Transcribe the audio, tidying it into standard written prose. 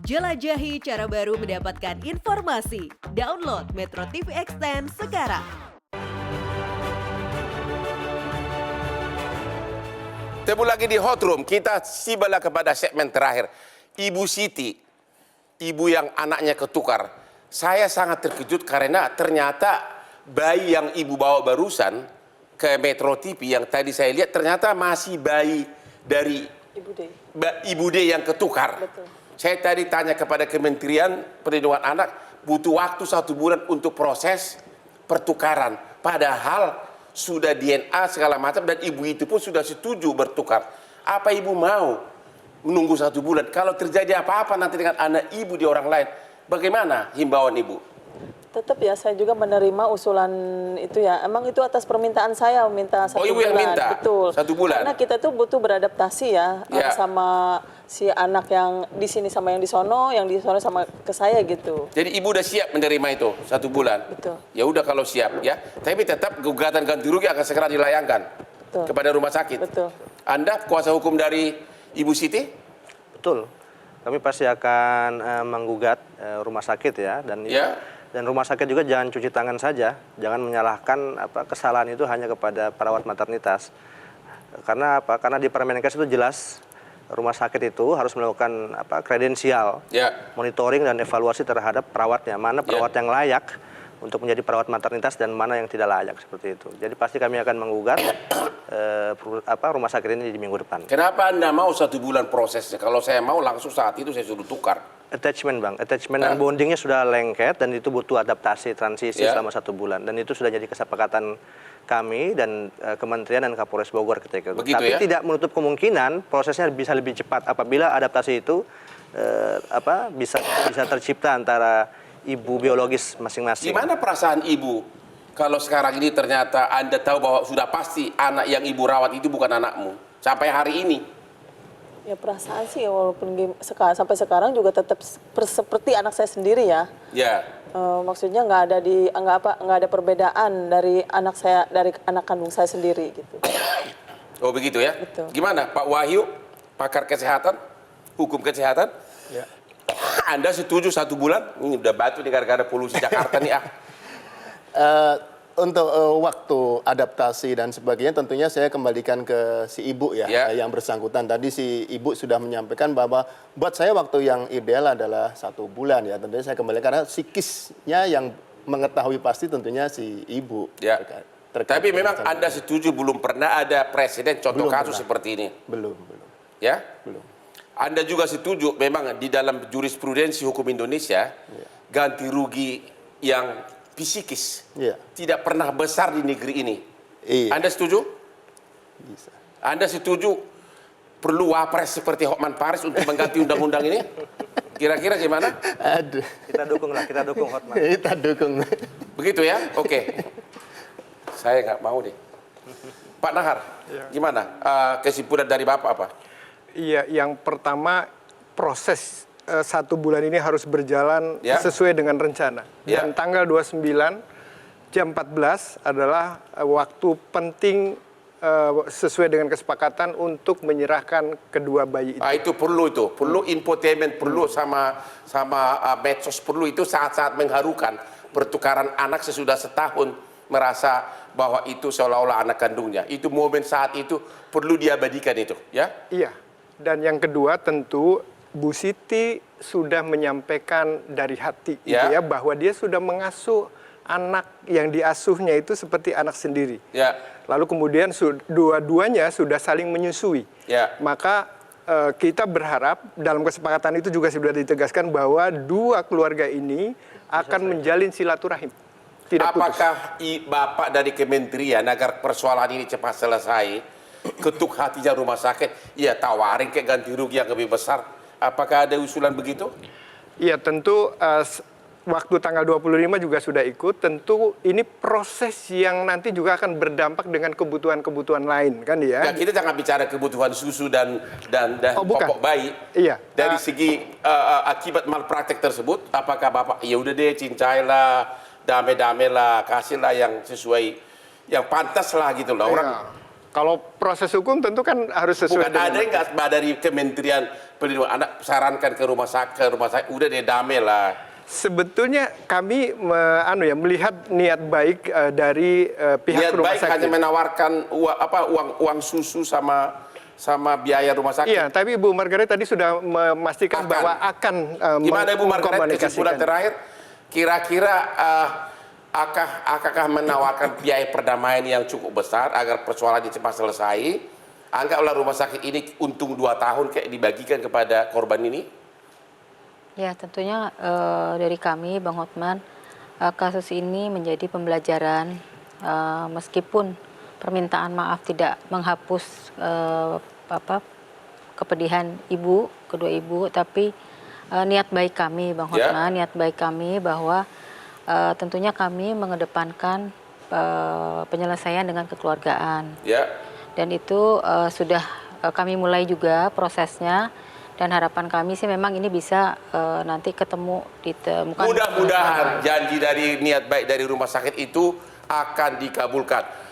Jelajahi cara baru mendapatkan informasi. Download Metro TV Extend sekarang. Temu lagi di Hot Room, kita tibalah kepada segmen terakhir. Ibu Siti, ibu yang anaknya ketukar. Saya sangat terkejut karena ternyata bayi yang ibu bawa barusan ke Metro TV yang tadi saya lihat ternyata masih bayi dari Ibu D yang ketukar. Betul. Saya tadi tanya kepada Kementerian Perlindungan Anak, butuh waktu 1 bulan untuk proses pertukaran. Padahal sudah DNA segala macam dan ibu itu pun sudah setuju bertukar. Apa ibu mau menunggu 1 bulan? Kalau terjadi apa-apa nanti dengan anak ibu di orang lain, bagaimana himbauan ibu? Tetap ya, saya juga menerima usulan itu ya. Emang itu atas permintaan saya, minta 1 bulan. Oh, ibu yang minta? Betul. 1 bulan? Karena kita tuh butuh beradaptasi ya, Ya. sama si anak yang di sini sama yang di sono sama ke saya gitu. Jadi ibu udah siap menerima itu 1 bulan? Betul. Ya udah kalau siap ya. Tapi tetap gugatan ganti rugi akan segera dilayangkan kepada rumah sakit. Betul. Anda kuasa hukum dari Ibu Siti? Betul. Kami pasti akan menggugat rumah sakit ya, dan rumah sakit juga jangan cuci tangan saja, jangan menyalahkan kesalahan itu hanya kepada perawat maternitas. Karena apa? Karena di Permenkes itu jelas rumah sakit itu harus melakukan kredensial, monitoring dan evaluasi terhadap perawatnya, mana perawat yang layak untuk menjadi perawat maternitas dan mana yang tidak layak seperti itu. Jadi pasti kami akan menggugat rumah sakit ini di minggu depan. Kenapa Anda mau 1 bulan prosesnya? Kalau saya mau langsung saat itu saya suruh tukar. Attachment Bang, attachment dan bondingnya sudah lengket dan itu butuh adaptasi transisi selama 1 bulan dan itu sudah jadi kesepakatan kami dan Kementerian dan Kapolres Bogor ketika itu. Begitu, tapi ya? tidak menutup kemungkinan prosesnya bisa lebih cepat apabila adaptasi itu bisa tercipta antara ibu biologis masing-masing. Gimana perasaan ibu kalau sekarang ini ternyata Anda tahu bahwa sudah pasti anak yang ibu rawat itu bukan anakmu sampai hari ini? Ya perasaan sih walaupun sampai sekarang juga tetap seperti anak saya sendiri ya. Ya. Maksudnya nggak ada perbedaan dari anak kandung saya sendiri gitu. Oh begitu ya? Betul. Gimana Pak Wahyu, pakar kesehatan, hukum kesehatan? Ya. Anda setuju 1 bulan? Ini udah batu nih gara-gara polusi Jakarta nih Untuk waktu adaptasi dan sebagainya tentunya saya kembalikan ke si ibu ya, yang bersangkutan. Tadi si ibu sudah menyampaikan bahwa buat saya waktu yang ideal adalah 1 bulan ya. Tentunya saya kembalikan karena psikisnya yang mengetahui pasti tentunya si ibu. Ya. Tapi memang Anda setuju belum pernah ada presiden contoh kasus seperti ini? Belum. Ya? Belum. Anda juga setuju memang di dalam jurisprudensi hukum Indonesia ganti rugi yang psikis tidak pernah besar di negeri ini. Anda setuju? Bisa. Anda setuju perlu wapres seperti Hotman Paris untuk mengganti undang-undang ini? Kira-kira gimana? Aduh. Kita dukung Hotman. Kita dukung. Begitu ya? Oke. Saya nggak mau deh. Pak Nahar, gimana? Kesimpulan dari Bapak apa? Iya, yang pertama proses 1 bulan ini harus berjalan sesuai dengan rencana. Dan tanggal 29 jam 14 adalah waktu penting sesuai dengan kesepakatan untuk menyerahkan kedua bayi itu. Itu perlu infotainment, perlu sama medsos, perlu itu saat-saat mengharukan pertukaran anak sesudah setahun merasa bahwa itu seolah-olah anak kandungnya. Itu momen saat itu perlu diabadikan itu, ya? Iya. Dan yang kedua tentu Bu Siti sudah menyampaikan dari hati gitu ya, bahwa dia sudah mengasuh anak yang diasuhnya itu seperti anak sendiri. Lalu kemudian dua-duanya sudah saling menyusui. Maka kita berharap dalam kesepakatan itu juga sudah ditegaskan bahwa 2 keluarga ini akan menjalin silaturahim. Apakah Bapak dari Kementerian agar persoalan ini cepat selesai, ketuk hatinya rumah sakit, tawarin kayak ganti rugi yang lebih besar? Apakah ada usulan begitu? Iya, tentu waktu tanggal 25 juga sudah ikut. Tentu ini proses yang nanti juga akan berdampak dengan kebutuhan-kebutuhan lain, kan ya? Kita jangan bicara kebutuhan susu dan popok bayi. Iya. Dari segi akibat malpraktek tersebut, apakah Bapak ya udah deh cincailah, damai-damailah, kasihlah yang sesuai, yang pantas lah gitu loh orang. Kalau proses hukum tentu kan harus sesuai. Bukan ada nggak dari Kementerian Perlindungan Anak sarankan ke rumah sakit, udah deh damai lah. Sebetulnya kami melihat niat baik dari pihak niat rumah baik sakit. hanya menawarkan uang susu sama biaya rumah sakit. Iya, tapi Ibu Margaret tadi sudah memastikan bahwa akan gimana Ibu Margaret kesimpulan terakhir? Kira-kira apakah menawarkan biaya perdamaian yang cukup besar agar persoalannya cepat selesai? Anggaplah rumah sakit ini untung 2 tahun kayak dibagikan kepada korban ini? Ya, tentunya dari kami, Bang Hotman, kasus ini menjadi pembelajaran meskipun permintaan maaf tidak menghapus kepedihan kedua ibu, tapi niat baik kami, Bang Hotman, niat baik kami bahwa tentunya kami mengedepankan penyelesaian dengan kekeluargaan. Dan itu sudah kami mulai juga prosesnya. Dan harapan kami sih memang ini bisa nanti ditemukan. Mudah-mudahan janji dari niat baik dari rumah sakit itu akan dikabulkan.